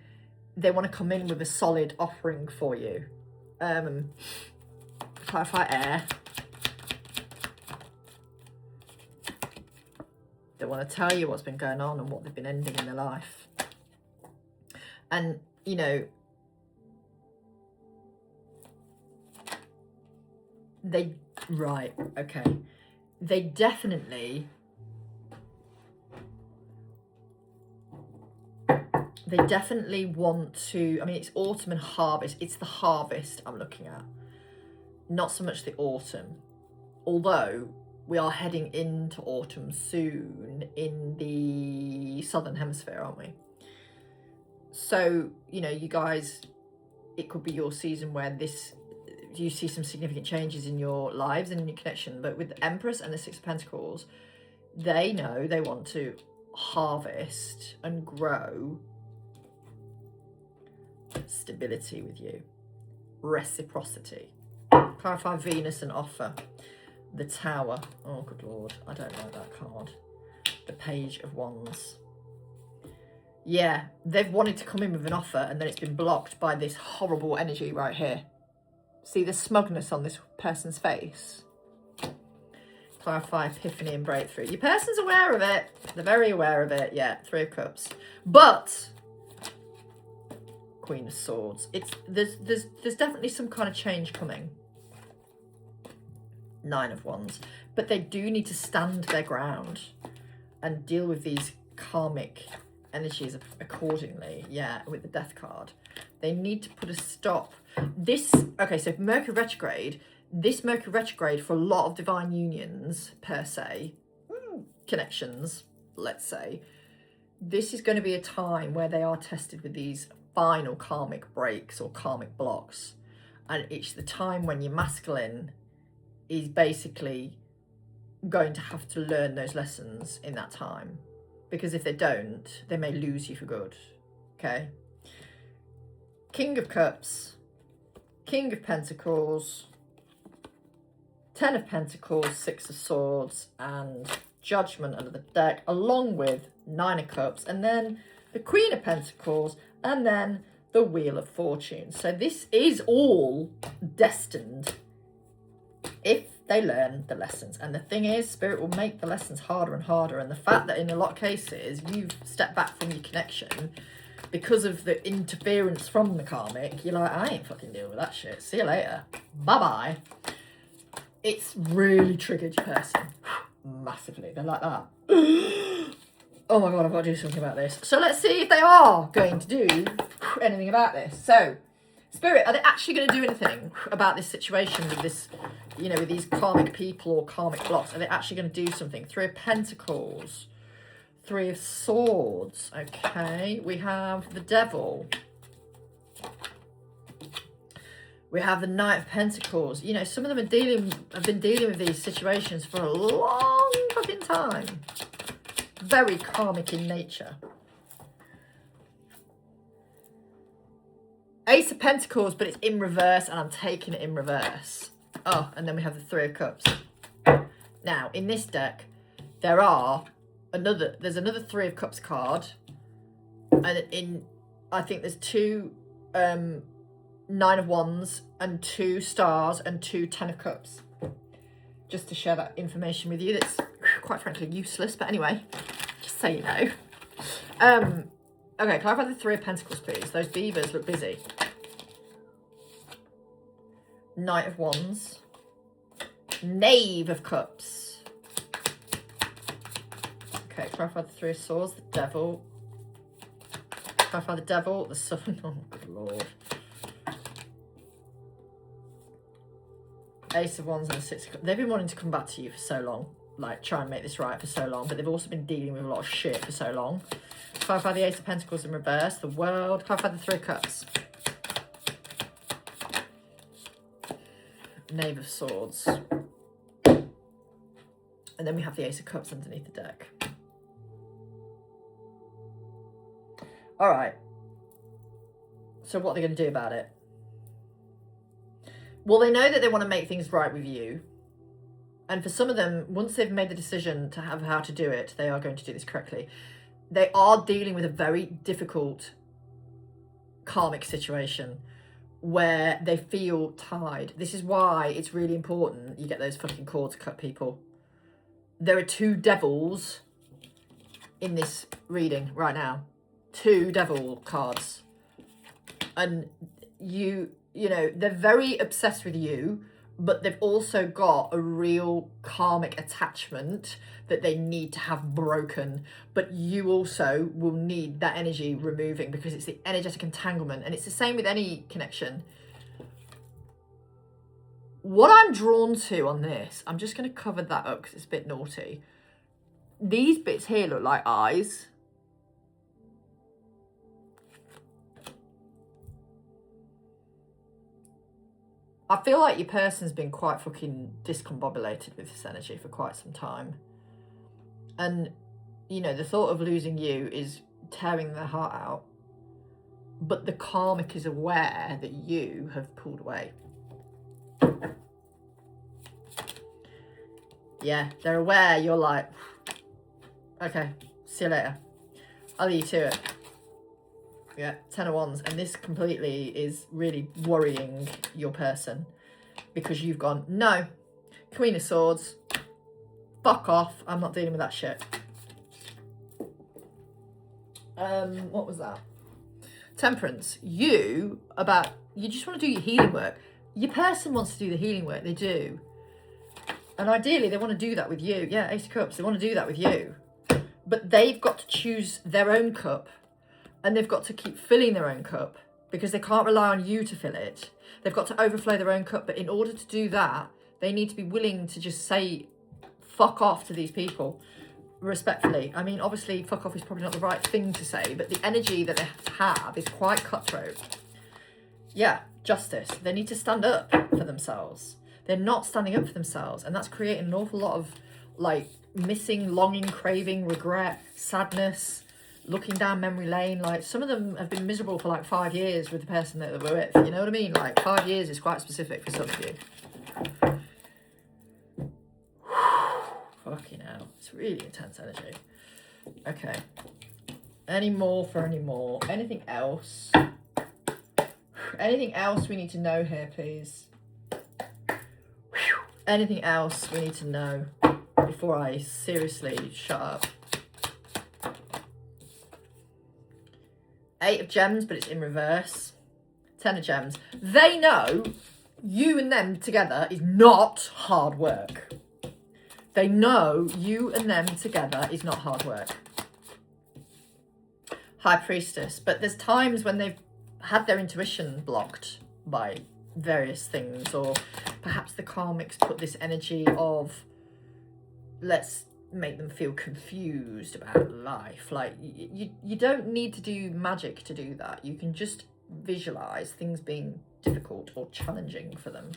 they want to come in with a solid offering for you. Clarify, air. They want to tell you what's been going on and what they've been ending in their life. And, you know, right, okay. They definitely want to, I mean, it's autumn and harvest. It's the harvest I'm looking at, not so much the autumn. Although we are heading into autumn soon in the southern hemisphere, aren't we? So, you know, you guys, it could be your season where you see some significant changes in your lives and in your connection. But with the Empress and the Six of Pentacles, they know they want to harvest and grow stability with you. Reciprocity. Clarify Venus and offer. The Tower. Oh, good Lord. I don't like that card. The Page of Wands. Yeah, they've wanted to come in with an offer and then it's been blocked by this horrible energy right here. See the smugness on this person's face? Clarify, epiphany and breakthrough. Your person's aware of it. They're very aware of it. Yeah, Three of Cups. But Queen of Swords. There's definitely some kind of change coming. Nine of Wands. But they do need to stand their ground and deal with these karmic energies accordingly. Yeah, with the Death card. They need to put a stop. Okay, so Mercury Retrograde, this Mercury Retrograde for a lot of divine unions, per se, connections, let's say, this is going to be a time where they are tested with these final karmic breaks or karmic blocks. And it's the time when your masculine is basically going to have to learn those lessons in that time. Because if they don't, they may lose you for good. Okay? King of Cups, King of Pentacles, Ten of Pentacles, Six of Swords, and Judgment under the deck, along with Nine of Cups, and then the Queen of Pentacles, and then the Wheel of Fortune. So this is all destined if they learn the lessons. And the thing is, Spirit will make the lessons harder and harder. And the fact that in a lot of cases, you've stepped back from your connection because of the interference from the karmic, you're like, I ain't fucking dealing with that shit. See you later. Bye-bye. It's really triggered your person. Massively. They're like that. Oh my God, I've got to do something about this. So let's see if they are going to do anything about this. So, Spirit, are they actually going to do anything about this situation with this, you know, with these karmic people or karmic blocks? Are they actually going to do something? Three of Pentacles. Three of Swords. Okay, we have the Devil. We have the Knight of Pentacles. You know, some of them have been dealing with these situations for a long fucking time. Very karmic in nature. Ace of Pentacles, but it's in reverse, and I'm taking it in reverse. Oh, and then we have the Three of Cups. Now, in this deck, there's another Three of Cups card, and I think there's two Nine of Wands and two Stars and two Ten of Cups. just to share that information with you that's quite frankly useless, but anyway, just so you know. Okay, clarify the 3 of Pentacles, please. Those beavers look busy. Knight of Wands. Knave of Cups. Okay, clarify the 3 of Swords, the Devil. Clarify the Devil, the Sun. Oh, good Lord. Ace of Wands and the 6 of Cups. They've been wanting to come back to you for so long. Like, try and make this right for so long. But they've also been dealing with a lot of shit for so long. Clarify the Ace of Pentacles in reverse. The World. Clarify the 3 of Cups. Knave of Swords. And then we have the Ace of Cups underneath the deck. All right. So what are they going to do about it? Well, they know that they want to make things right with you. And for some of them, once they've made the decision to have how to do it, they are going to do this correctly. They are dealing with a very difficult karmic situation where they feel tied. This is why it's really important you get those fucking cords cut, people. There are 2 devils in this reading right now. 2 devil cards. And you know, they're very obsessed with you, but they've also got a real karmic attachment that they need to have broken. But you also will need that energy removing because it's the energetic entanglement. And it's the same with any connection. What I'm drawn to on this, I'm just going to cover that up because it's a bit naughty. These bits here look like eyes. I feel like your person's been quite fucking discombobulated with this energy for quite some time. And, you know, the thought of losing you is tearing their heart out. But the karmic is aware that you have pulled away. Yeah, they're aware. You're like, okay, see you later. I'll leave you to it. Yeah, 10 of Wands. And this completely is really worrying your person because you've gone, no, Queen of Swords, fuck off. I'm not dealing with that shit. What was that? Temperance. You just want to do your healing work. Your person wants to do the healing work. They do. And ideally, they want to do that with you. Yeah, Ace of Cups. They want to do that with you. But they've got to choose their own cup. And they've got to keep filling their own cup because they can't rely on you to fill it. They've got to overflow their own cup. But in order to do that, they need to be willing to just say, fuck off to these people respectfully. I mean, obviously, fuck off is probably not the right thing to say, but the energy that they have is quite cutthroat. Yeah, justice. They need to stand up for themselves. They're not standing up for themselves. And that's creating an awful lot of, like, missing, longing, craving, regret, sadness, looking down memory lane. Like, some of them have been miserable for, like, 5 years with the person that they were with. You know what I mean? Like, 5 years is quite specific for some of you. Fucking hell. It's really intense energy. Okay. Any more for any more? Anything else? Anything else we need to know here, please? Anything else we need to know before I seriously shut up? 8 of Gems, but it's in reverse. 10 of Gems. They know you and them together is not hard work. They know you and them together is not hard work. High Priestess. But there's times when they've had their intuition blocked by various things, or perhaps the karmics put this energy of, let's make them feel confused about life. Like, you don't need to do magic to do that. You can just visualize things being difficult or challenging for them.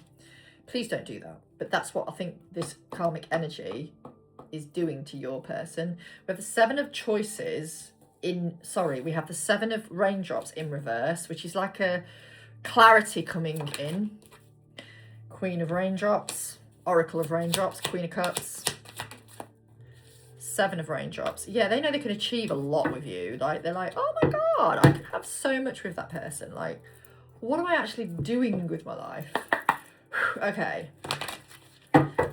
Please don't do that. But that's what I think this karmic energy is doing to your person. We have the 7 of Choices we have the 7 of Raindrops in reverse, which is like a clarity coming in. Queen of Raindrops, Oracle of Raindrops, Queen of Cups, 7 of Raindrops. Yeah, they know they can achieve a lot with you. Like, they're like, oh my God, I can have so much with that person. Like, what am I actually doing with my life? Okay.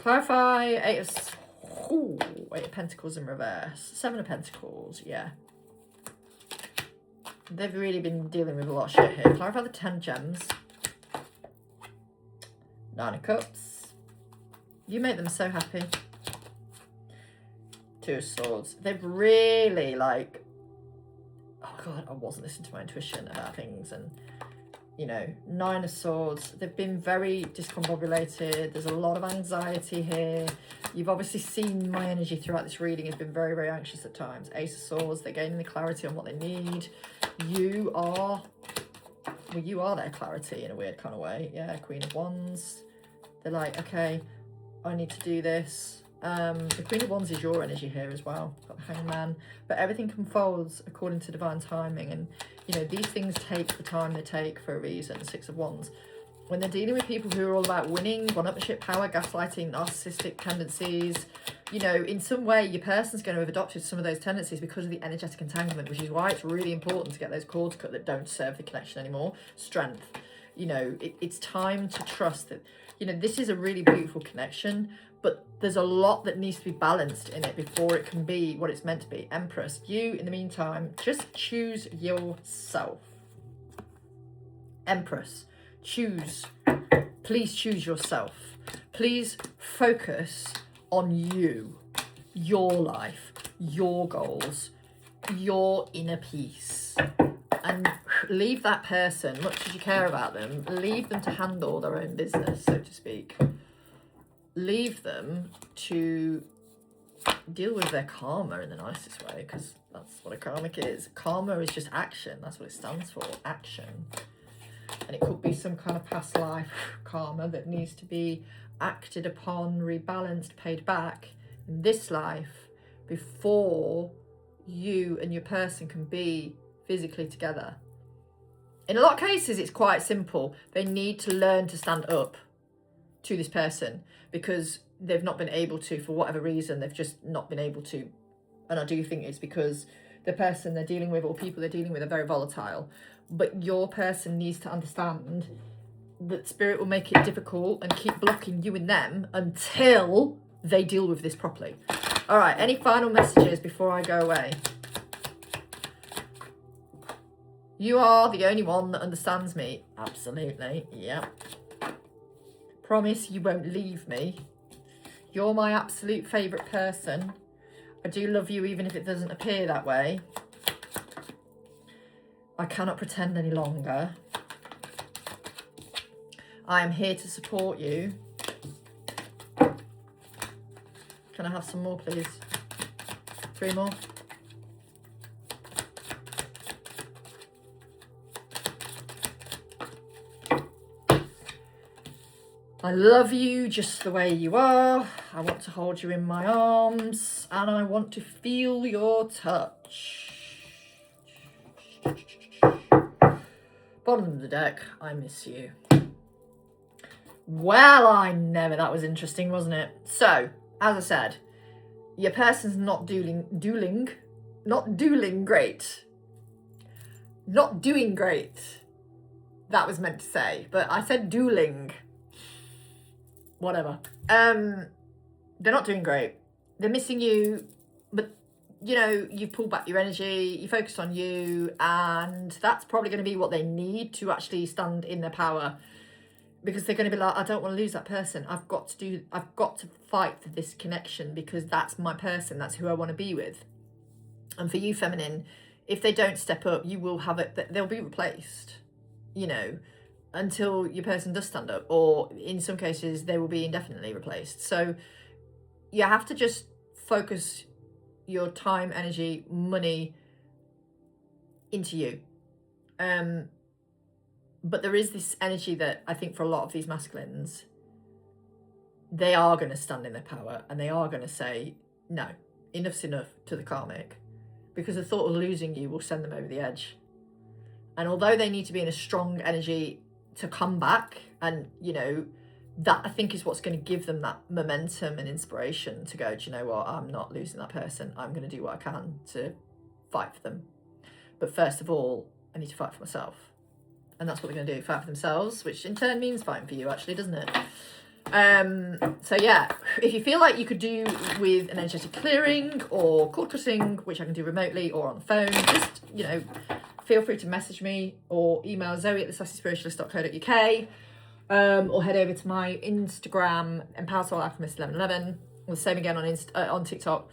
Clarify. Eight of Pentacles in reverse. Seven of Pentacles, yeah. They've really been dealing with a lot of shit here. Clarify the 10 gems. Nine of Cups. You make them so happy. Two of Swords. They've really, like... Oh, God, I wasn't listening to my intuition about things. And, you know, Nine of Swords. They've been very discombobulated. There's a lot of anxiety here. You've obviously seen my energy throughout this reading has been very, very anxious at times. Ace of Swords. They're gaining the clarity on what they need. You are... Well, you are their clarity in a weird kind of way. Yeah, Queen of Wands. They're like, okay, I need to do this. The Queen of Wands is your energy here as well. Got the Hangman. But everything unfolds according to divine timing. And, you know, these things take the time they take for a reason. Six of Wands. When they're dealing with people who are all about winning, one-upmanship, power, gaslighting, narcissistic tendencies, you know, in some way your person's going to have adopted some of those tendencies because of the energetic entanglement, which is why it's really important to get those cords cut that don't serve the connection anymore. Strength. You know, it's time to trust that, you know, this is a really beautiful connection, but there's a lot that needs to be balanced in it before it can be what it's meant to be. Empress, you, in the meantime, just choose yourself. Empress, choose. Please choose yourself. Please focus on you, your life, your goals, your inner peace. And leave that person, much as you care about them, leave them to handle their own business, so to speak. Leave them to deal with their karma in the nicest way, because that's what a karmic is. Karma is just action. That's what it stands for, action. And it could be some kind of past life karma that needs to be acted upon, rebalanced, paid back in this life before you and your person can be physically together. In a lot of cases, it's quite simple. They need to learn to stand up to this person because they've not been able to, for whatever reason, they've just not been able to. And I do think it's because the person they're dealing with or people they're dealing with are very volatile. But your person needs to understand that spirit will make it difficult and keep blocking you and them until they deal with this properly. All right, any final messages before I go away? You are the only one that understands me. Absolutely, yeah. Promise you won't leave me. You're my absolute favourite person. I do love you even if it doesn't appear that way. I cannot pretend any longer. I am here to support you. Can I have some more, please? 3 more. I love you just the way you are. I want to hold you in my arms and I want to feel your touch. Bottom of the deck, I miss you. Well, that was interesting, wasn't it? So, as I said, your person's not doing great. Not doing great. That was meant to say, but I said dueling. Whatever. They're not doing great. They're missing you, but you know, you pull back your energy, you focus on you, and that's probably going to be what they need to actually stand in their power, because they're going to be like, I don't want to lose that person. I've got to fight for this connection because that's my person. That's who I want to be with. And for you, feminine, if they don't step up, you will have it. They'll be replaced, you know, until your person does stand up, or in some cases they will be indefinitely replaced. So you have to just focus your time, energy, money into you. But there is this energy that I think for a lot of these masculines, they are going to stand in their power and they are going to say, no, enough's enough to the karmic, because the thought of losing you will send them over the edge. And although they need to be in a strong energy to come back, and, you know, that I think is what's going to give them that momentum and inspiration to go, do you know what, I'm not losing that person. I'm going to do what I can to fight for them. But first of all, I need to fight for myself. And that's what they're going to do, fight for themselves, which in turn means fighting for you, actually, doesn't it? So yeah, if you feel like you could do with an energetic clearing or cord cutting, which I can do remotely or on the phone, just, you know, feel free to message me or email zoe@thesassyspiritualist.co.uk, or head over to my Instagram, Empowered Soul Alchemist 1111, or the same again on TikTok.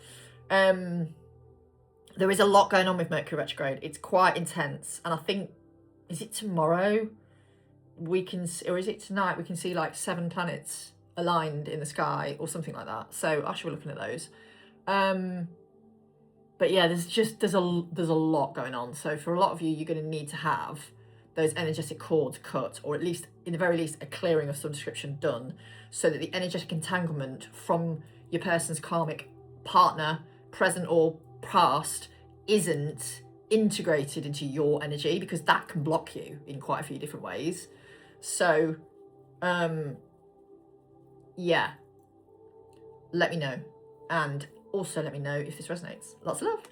There is a lot going on with Mercury retrograde. It's quite intense, and I think, is it tomorrow we can, or is it tonight we can see like 7 planets aligned in the sky or something like that? So I should be looking at those. But yeah, there's a lot going on. So for a lot of you, you're going to need to have those energetic cords cut, or at least, in the very least, a clearing of some description done, so that the energetic entanglement from your person's karmic partner, present or past, isn't integrated into your energy, because that can block you in quite a few different ways. So yeah, let me know, and also let me know if this resonates. Lots of love.